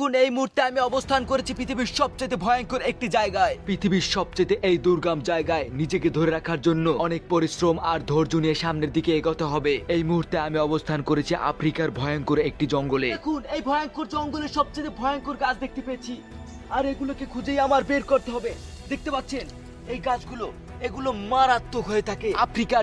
দেখুন এই মুহূর্তে আমি অবস্থান করেছি পৃথিবীর সবচেয়ে ভয়ঙ্কর একটি জায়গায়। পৃথিবীর সবচেয়ে এই দুর্গম জায়গায় নিজেকে ধরে রাখার জন্য অনেক পরিশ্রম আর ধৈর্য নিয়ে সামনের দিকে এগোতে হবে। এই মুহূর্তে আমি অবস্থান করেছি আফ্রিকার ভয়ঙ্কর একটি জঙ্গলে। দেখুন এই ভয়ঙ্কর জঙ্গলে সবচেয়ে ভয়ঙ্কর গাছ দেখতে পেয়েছি, আর এগুলোকে খুঁজেই আমার বের করতে হবে। দেখতে পাচ্ছেন এই গাছগুলো, এগুলো মারাত্মক হয়ে থাকে। আফ্রিকার